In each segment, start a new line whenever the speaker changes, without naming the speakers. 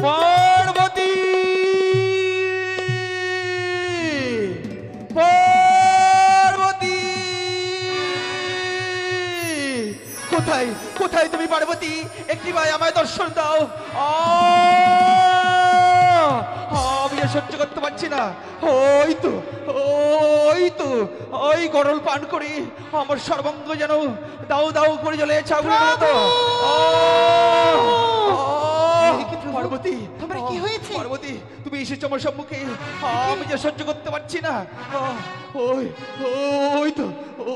পার্বতী পার্বতী কোথায় কোথায় তুমি পার্বতী একটি ভাই আমায় দর্শন দাও আমি আর সহ্য করতে পারছি না ওই তো ওই গরল পান করে আমার সর্বাঙ্গ যেন দাউ দাউ করে জ্বলে আগুনের মতো পার্বতী
তোমার কি হয়েছে
পার্বতী তুমি এসেছো আমার সম্মুখে আমি যে সহ্য করতে পারছি না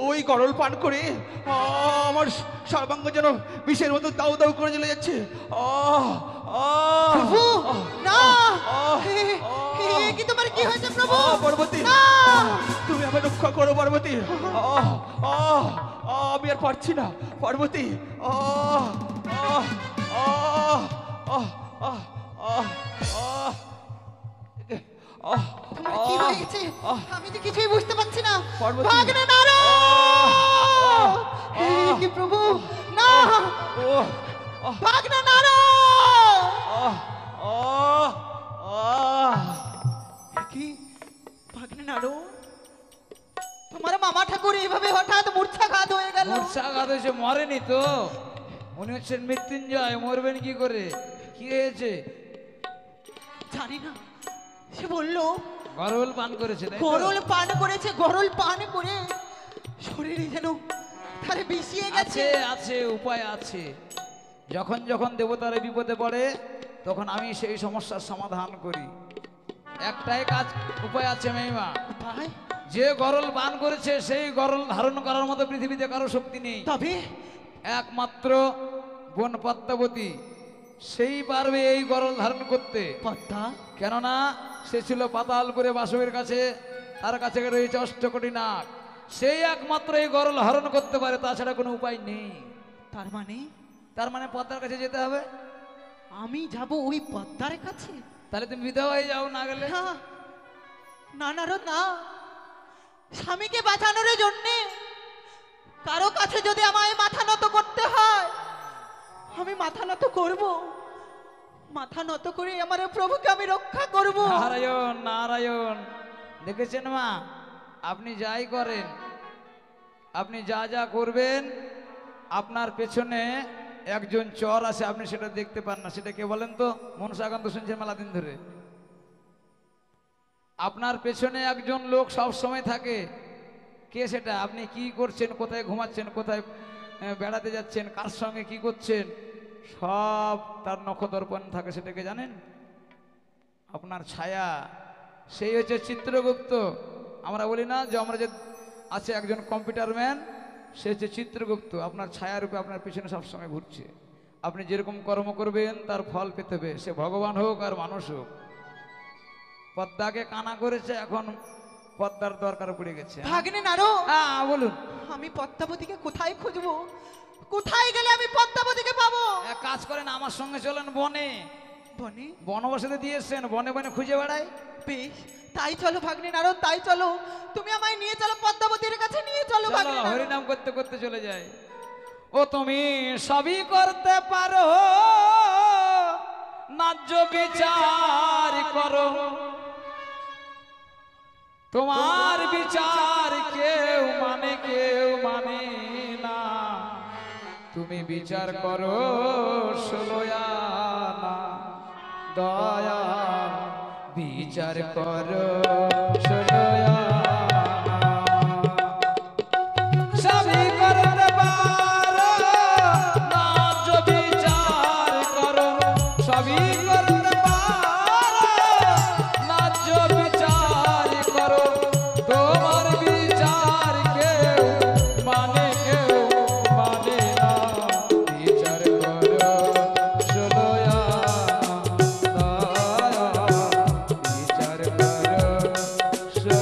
ওই গরল পান করে আমার সর্বাঙ্গ যেন বিষের মতো দাউ দাউ করে জ্বলে যাচ্ছে
প্রভু না কি তোমার কি হয়েছে প্রভু
পার্বতী তুমি আমায় রক্ষা করো পার্বতী আমি আর পারছি না পার্বতী
তোমার কি হয়েছে আমি তো কিছুই বুঝতে পারছি না
পার্বতী
ভাগনা নারো কি প্রভু না ভাগনা নারো কি ভাগনা নারো তোমার মামা ঠাকুর এইভাবে হঠাৎ মূর্ছাঘাত হয়ে গেল
মূর্ছাঘাত হয়েছে মরেনি তো উনি হচ্ছেন মৃত্যুঞ্জয় মরবেন কি করে কি হয়েছে
জানি না সে বললো
গরল পান করেছে
গরল পান করেছে গরল পান করে শরীরে যেন তারে বিষিয়ে গেছে
আছে উপায় আছে যখন যখন দেবতারা বিপদে পড়ে তখন আমি সেই সমস্যার সমাধান করি একটাই কাজ উপায় আছে মেইমা
উপায়
যে গরল পান করেছে সেই গরল ধারণ করার মতো পৃথিবীতে কারো শক্তি নেই
তবে
একমাত্র বোন পদ্মাবতী সেই পারবে এই গরল ধারণ করতে
পদ্মা
কেননা সে ছিল পাতালপুরে বাসবের কাছে তার কাছে রয়েছে অষ্টকোটি নাগ সেই একমাত্র এই গরল হরণ করতে পারে তাছাড়া কোনো উপায় নেই
তার মানে
পদ্মার কাছে যেতে হবে
আমি যাব ওই পদ্মার কাছে
তাহলে তুমি বিধবা হয়ে যাও না গেলে
না না না স্বামীকে বাঁচানোর জন্য কারো কাছে যদি আমায় মাথা নত করতে হয় আমি মাথা নত করব মাথা নত করে আমার প্রভুকে আমি রক্ষা করব
নারায়ণ নারায়ণ দেখেছেন মা আপনি যাই করেন আপনি যা যা করবেন আপনার পেছনে একজন চর আছে আপনি সেটা দেখতে পান না সেটা কে বলেন তো মনসাকান্ত শুনছেন মেলা দিন ধরে আপনার পেছনে একজন লোক সব সময় থাকে কে সেটা আপনি কি করছেন কোথায় ঘুমাচ্ছেন কোথায় বেড়াতে যাচ্ছেন কার সঙ্গে কি করছেন সব তার নখদর্পণ থাকে সেটাকে জানেন আপনার ছায়া সেই হচ্ছে চিত্রগুপ্ত আমরা বলি না যে আমরা যে আছে একজন কম্পিউটার ম্যান সে হচ্ছে চিত্রগুপ্ত আপনার ছায়ারূপে আপনার পিছনে সবসময় ঘুরছে আপনি যেরকম কর্ম করবেন তার ফল পেতে হবে সে ভগবান হোক আর মানুষ হোক পদ্মাকে কানা করেছে এখন পদ্মার দরকার পড়ে গেছে
ভাগ্নে নারো
হ্যাঁ বলুন
আমি পদ্মাবতীকে কোথায় খুঁজবো কোথায় গেলে আমি পদ্মাবতীকে পাবো
এক কাজ করেন আমার সঙ্গে চলেন বনে
বনে
বনবাসীতে দিয়েছেন বনে বনে খুঁজে বেড়ায়
বেশ তাই চলো ভাগ্নে নারো তাই চলো তুমি আমায় নিয়ে চলো পদ্মাবতীর কাছে নিয়ে চলো ভাগ্নে নারো
হরিনাম করতে করতে চলে যায় ও তুমি সবই করতে পারো ন্যায্য বিচার করো তোমার বিচার কেউ মানে না তুমি বিচার করো 16 আনা দয়া বিচার করো 16 আনা সবই করতে পারো ন্যায্য বিচার করো সবই করতে পারো ন্যায্য বিচার করো তোমার বিচার কেউ মানে না বিচার করো 16 আনা বিচার করো 16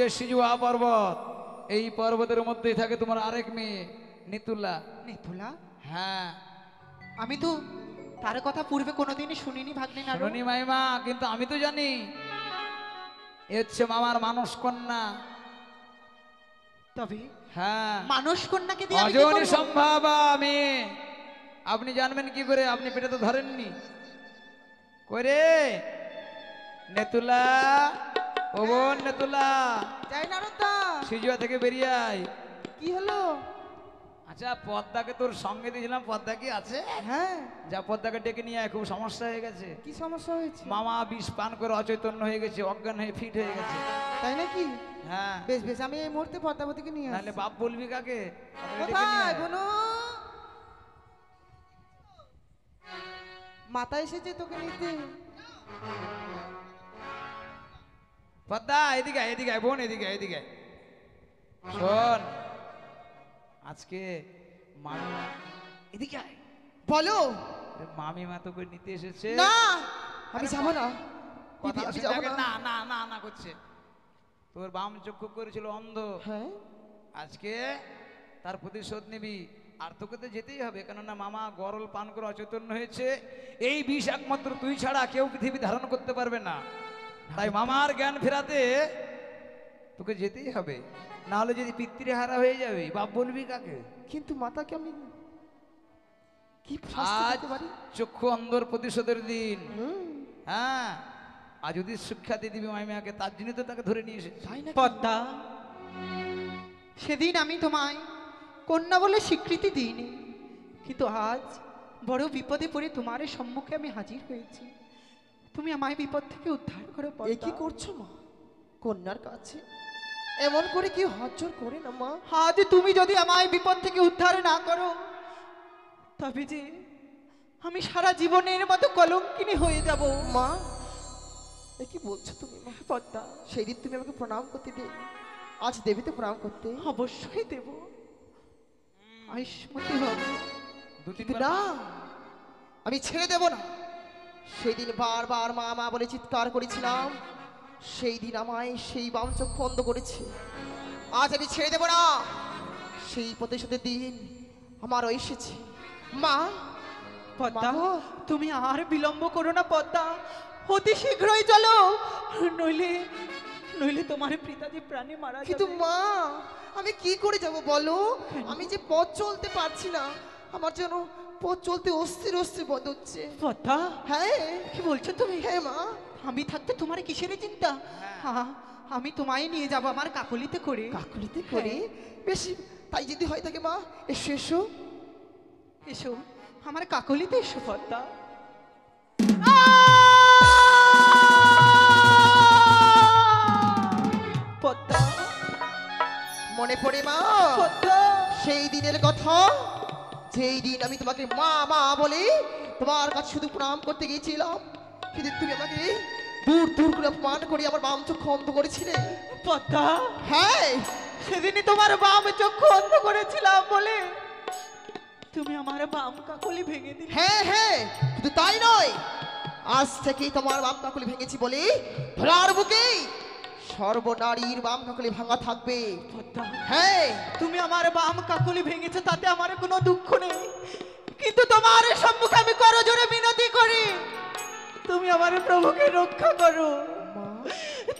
যে সিজুয়া পর্বত, এই পর্বতের মধ্যেই থাকে তোমার আরেক মেয়ে নিতুলা।
নেতুলা?
হ্যাঁ
আমি তো তার কথা পূর্বে কোনোদিনই শুনিনি ভাগ্নে নারদ।
শুনি মাইমা, কিন্তু আমি তো জানি এ হচ্ছে মামার মানস কন্যা।
তবে
হ্যাঁ
মানুষ কন্যাকে দিয়ে আমি কি
অজনী
করব?
সম্ভাবা মেয়ে, আপনি জানবেন কি করে? আপনি পেটে তো ধরেননি করে। নেতুলা, ও বোন নেতুলা,
যাই নারদা।
সিজুয়া থেকে বেরিয়ে আয়।
কি হলো?
আচ্ছা পদ্মাকে তোর সঙ্গে দিয়েছিলাম, পদ্মা কি আছে?
হ্যাঁ,
যা পদ্মাকে ডেকে নিয়ে আয়, খুব সমস্যা হয়ে গেছে।
কি সমস্যা হয়েছে?
মামা বিষ পান করে অচৈতন্য হয়ে গেছে, অজ্ঞান হয়ে ফিট হয়ে গেছে।
তাই নাকি?
হ্যাঁ
বেশ বেশ, আমি এই মুহূর্তে পদ্মাবতীকে নিয়ে
নাহলে
আসছি।
বাপ বলবি কাকে? তাকে ডেকে নিয়ে
কোথায়
আয়।
বোনো? মাথা এসেছে তোকে নিতে।
পদ্মা এদিকে আয়, এদিকে আয় বোন, এদিকে আয়, এদিকে আয়। শোন, আজকে মামি, এদিকে আয়।
বলো।
আরে মামিমা তোকে নিতে এসেছে।
না, আমি যাবো না।
কথা
দিদি, আমি
শুনে
যাবো
আগে
না।
না না না না করছে। তোর বাম চক্ষু করেছিল অন্ধ,
হ্যাঁ,
আজকে তার প্রতিশোধ নিবি। আর তোকে তো যেতেই হবে, কেননা মামা গরল পান করে অচৈতন্য হয়েছে। এই বিষ একমাত্র তুই ছাড়া কেউ পৃথিবী ধারণ করতে পারবে না। তাই মামার জ্ঞান ফেরাতে তোকে যেতেই হবে, না হলে যদি পিতৃহারা হয়ে যাবে বাপ বলবি কাকে?
কিন্তু মাতাকে আমি কি শাস্তি
আজ
দিতে পারি?
চক্ষু অন্ধর প্রতিশোধের দিন।
হুম,
হ্যাঁ, আর যদি শিক্ষা দিয়ে দিবি মাইমাকে, তার জন্য তো তাকে ধরে নিয়ে এসেছে।
তাই না? পদ্মা, সেদিন আমি তোমায় কন্যা বলে স্বীকৃতি দিইনি, কিন্তু আজ বড় বিপদে পড়ে তোমার সম্মুখে আমি হাজির হয়েছি। তুমি আমায় বিপদ থেকে উদ্ধার করো
এ
পদ্মা।
কি করছো মা? কন্যার কাছে এমন করে কি হাতজোড় করে না মা?
আজ তুমি যদি আমায় বিপদ থেকে উদ্ধার না করো, তবে যে আমি সারা জীবনের মতো কলঙ্কিনী হয়ে যাব।
মা, এ কি বলছো তুমি মা?
পদ্মা,
সেই দিন তুমি আমাকে প্রণাম করতে দে, আজ দেবীতে প্রণাম করতে।
অবশ্যই দেব, আয়ুষ্মতী হবে।
দু
কিন্তু
তিনবার
না, আমি ছেড়ে দেব না। সেই দিন বারবার মা মা বলে চিৎকার করেছিলাম, সেই দিন আমায় সেই বামচক্ষু অন্ধ করেছে। আজ আমি ছেড়ে দেব না। সেই প্রতিশোধের দিন আমারও এসেছে মা।
পদ্মা,
মা গো।
তুমি আর বিলম্ব করো না পদ্মা, অতি শীঘ্রই চলো, নইলে নইলে তোমার পিতাজি প্রাণে মারা
কিন্তু
যাবে।
মা, আমি কি করে যাব বলো? আমি যে পথ চলতে পারছি না, আমার যেন পথ চলতে অস্থির অস্থির বোধ হচ্ছে।
পদ্মা,
হ্যাঁ
কি বলছো তুমি?
হ্যাঁ মা।
আমি থাকতে তোমার কিসের চিন্তা? হ্যাঁ, আমি তোমায় নিয়ে যাব আমার কাকলিতে করে।
কাকুলিতে করে? বেশি তাই যদি হয় থাকে মা, এসো এসো।
এসো, আমার কাকলিতে এসো পদ্মা। পদ্মা,
মনে পড়ে মা
পদ্মা,
সেই দিনের কথা, যেই দিন আমি তোমাকে মা মা বলে তোমার কাছে শুধু প্রণাম করতে গিয়েছিলাম, সেদিন তুমি আমাকে দূর দূর করে অপমান করে আমার বাম চক্ষু অন্ধ করেছিলে।
পদ্মা,
হ্যাঁ,
সেদিনই তোমার বাম চক্ষু অন্ধ করেছিলাম বলে তুমি আমার বাম কাকলি ভেঙে দিলে।
হ্যাঁ হ্যাঁ, শুধু তাই নয়, আজ থেকেই তোমার বাম কাকলি ভেঙেছি বলে ধরার বুকে সর্বনারীর বাম কাকলি ভাঙা থাকবে।
পদ্মা,
হ্যাঁ,
তুমি আমার বাম কাকলি ভেঙেছো, তাতে আমার কোনো দুঃখ নেই, কিন্তু তোমার সম্মুখে আমি করজোড়ে মিনতি করি, তুমি আমার প্রভুকে রক্ষা করো,
মা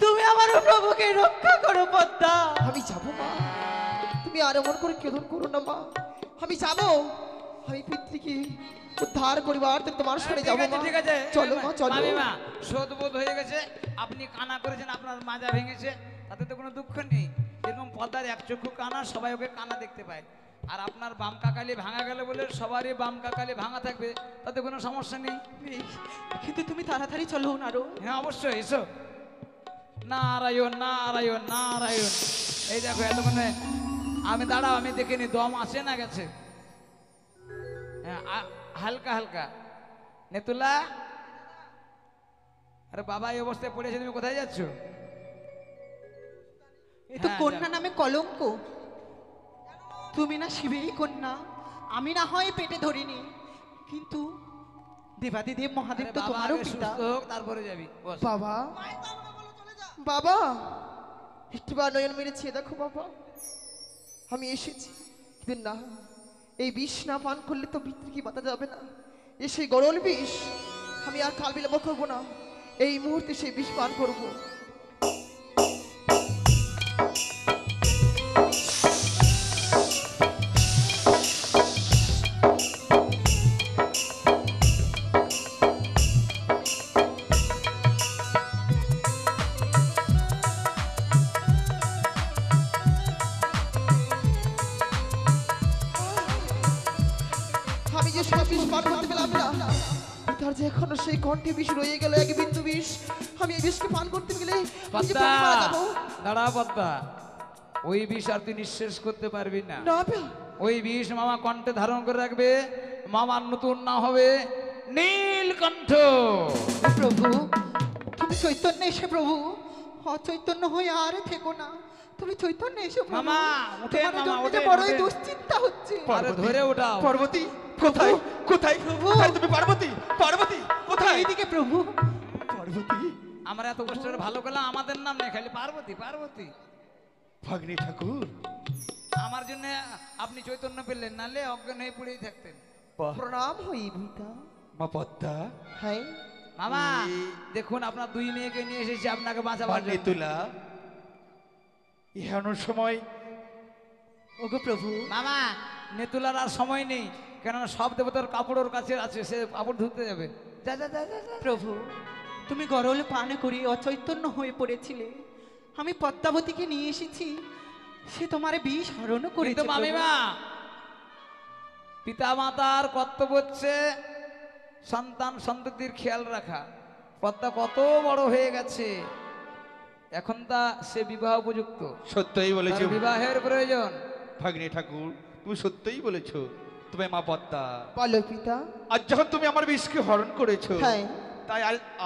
তুমি আমার প্রভুকে রক্ষা করো পদ্মা।
আমি যাবো মা, তুমি আর এমন করে কেদন করো না মা, আমি যাবো, আমি পিতৃকে উদ্ধার করিবার তোমার সঙ্গে
ঠিক
যাবো
আছে,
মা।
ঠিক আছে
চলো মা চলো।
মামিমা, শোধবোধ হয়ে গেছে, আপনি কানা করেছেন, আপনার মাজা ভেঙেছে, তাতে তো কোনো দুঃখ নেই। যেরকম পদ্মার এক চক্ষু কানা, সবাই ওকে কানা দেখতে পায়। আর আপনার বাম কাকালি ভাঙা গেল বলে সবারই বাম কাকালি ভাঙা থাকবে, তাতে কোনো সমস্যা নেই।
বেশ, কিন্তু তুমি তাড়াতাড়ি চলো নারো।
হ্যাঁ অবশ্যই এসো। নারায়ণ নারায়ণ নারায়ণ। এই দেখো এতক্ষণে আমি দাঁড়াও, আমি দেখিনি দম আসে না গেছে। হ্যাঁ হালকা হালকা। নেতুলা, আরে বাবা এই অবস্থায় পড়েছে, তুমি কোথায় যাচ্ছ?
এ তো
হ্যাঁ,
কন্যা
যাও।
নামে কলঙ্ক। তুমি না শিবেরই কন্যা, আমি না হয় পেটে ধরিনি, কিন্তু দেবাদিদেব মহাদেব
আরে
তো
বাবা
তোমারও
আগে
পিতা।
সুস্থ হোক, তারপরে যাবি। বস।
বাবা বাবা, একটিবার নয়ন মেরেছে, দেখো বাবা আমি এসেছি, কিন্তু না, এই বিষ না পান করলে তো ভিতরে কি বাতা যাবে না। এ সেই গরল বিষ, আমি আর কাল বিলম্ব করবো না, এই মুহূর্তে সেই বিষ পান করবো। আমি যে সব বিষ পান করতে পেলাম না, তার যে এখনো সেই কণ্ঠে বিষ রয়ে গেল, এক বিন্দু বিষ। আমি এই বিষকে পান করতে গেলে আমি যে
পদ্মা
প্রাণে মারা যাবো।
দাঁড়া পদ্মা, ওই বিষ আর তুই নিঃশেষ করতে পারবি না।
না
ওই বিষ মামা কণ্ঠে ধারণ করে রাখবে, মামার নতুন নাম হবে নীলকণ্ঠ।
প্রভু, তুমি চৈতন্য এসে প্রভু, অচৈতন্য হয়ে আর থেকো না, তুমি চৈতন্য এসে প্রভু।
মামা, উঠেন
তোমার
মামা,
জন্য যে
উঠেন,
বড়ই
উঠেন।
দুশ্চিন্তা হচ্ছে।
আরে ধরে ওঠাও।
পার্বতী কোথায়? কোথায় কোথায় তুমি পার্বতী? পার্বতী কোথায়?
এইদিকে প্রভু।
পার্বতী,
আমরা এত কষ্ট করে ভালো করলাম, আমাদের নাম নেই, খালি পার্বতী পার্বতী।
ভাগ্নে ঠাকুর,
আমার জন্য আপনি চৈতন্য পেলেন, নালে অজ্ঞান হয়ে পড়েই থাকতেন।
বাহ,
প্রণাম হই ভূতা।
মা পদ্মা,
হ্যাঁ
মামা দেখুন, আপনার দুই মেয়েকে নিয়ে এসেছি আপনাকে বাঁচাবার
ভাগ্নে
জন্য।
তুলা, ইহানোর সময়
ওগো প্রভু,
মামা নেতুলার আর সময় নেই, কেননা সব দেবতার কাপড় ওর কাছে আছে, সে কাপড় ধুতে যাবে। যা যা যা যা, যা।
প্রভু তুমি গরল পান করে অচৈতন্য হয়ে পড়েছিলে, আমি পদ্মাবতীকে নিয়ে এসেছি, সে তোমার বিষ হরণ
কিন্তু
করেছে প্রভু।
মামিমা, পিতা মাতার কর্তব্য হচ্ছে সন্তান সন্ততির খেয়াল রাখা। পদ্মা কত বড় হয়ে গেছে, এখন তা সে বিবাহ উপযুক্ত,
সত্যই
তার
বলেছো
বিবাহের প্রয়োজন।
ভাগ্নে ঠাকুর, তুমি সত্যই বলেছো। তুমি মা পদ্মা,
বলো পিতা।
আজ যখন তুমি আমার বিষকে হরণ করেছো,
হ্যাঁ
তাই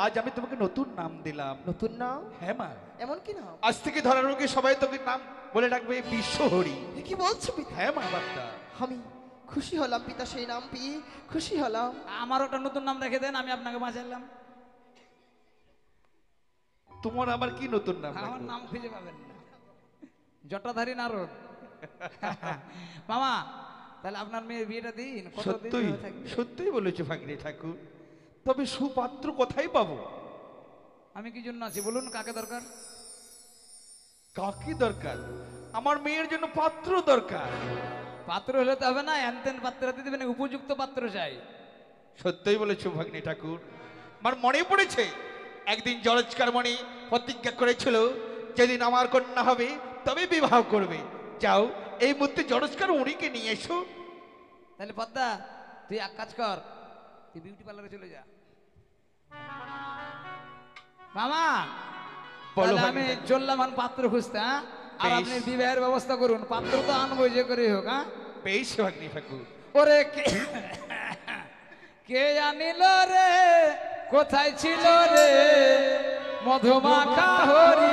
আজ আমি তোমাকে নতুন নাম দিলাম।
নতুন নাম?
হ্যাঁ মা,
এমন কি নাম?
আজ থেকে ধরার রোগে সবাই তোকে নাম বলে ডাকবে বিশ্বহরি।
এ কি বলছো পিতা?
হ্যাঁ মা পদ্মা,
আমি খুশি হলাম পিতা, সেই নাম পেয়ে খুশি হলাম।
আমার ওটা নতুন নাম রেখে দেন, আমি আপনাকে বাঁচালাম।
তোমার আবার কি নতুন নাম
আমার
রাখবো?
নাম খুঁজে পাবেন না, জটাধারী নারদ। মামা, তাহলে আপনার মেয়ের বিয়েটা দিন, কতদিন
সত্যই
ধরে থাকবে?
সত্যই বলেছো ভাগ্নে ঠাকুর, তবে সুপাত্র কোথায় পাবো?
আমি কি জন্য আছি বলুন, কাকে দরকার?
কাকে দরকার? আমার মেয়ের জন্য পাত্র দরকার।
পাত্র হলে তো হবে না, এনতেন পাত্র দিতে দেবেন, উপযুক্ত পাত্র চাই।
সত্যই বলেছো ভাগ্নে ঠাকুর, আমার মনে পড়েছে একদিন জলস্কার মণি প্রতিজ্ঞা করেছিল, যেদিন আমার কন্যা হবে তবে বিবাহ করবে। যাও, এই মুহূর্তে জলস্কার উনিকে নিয়ে এসো।
তাহলে পদ্মা, তুই এক কাজ কর, তুই বিউটি পার্লারে চলে যা। মামা,
বলো
তাহলে
ভাগ্নে
আমি
ঠাকুর।
চললাম এখন পাত্র খুঁজতে, হ্যাঁ? আর
বেশ।
আপনি বিবাহের ব্যবস্থা করুন, পাত্র তো আনবো যে করে হোক। হ্যাঁ,
বেশ ভাগ্নে ঠাকুর।
ওরে কে জানিল রে, কোথায় ছিল রে মধুমাখা হরি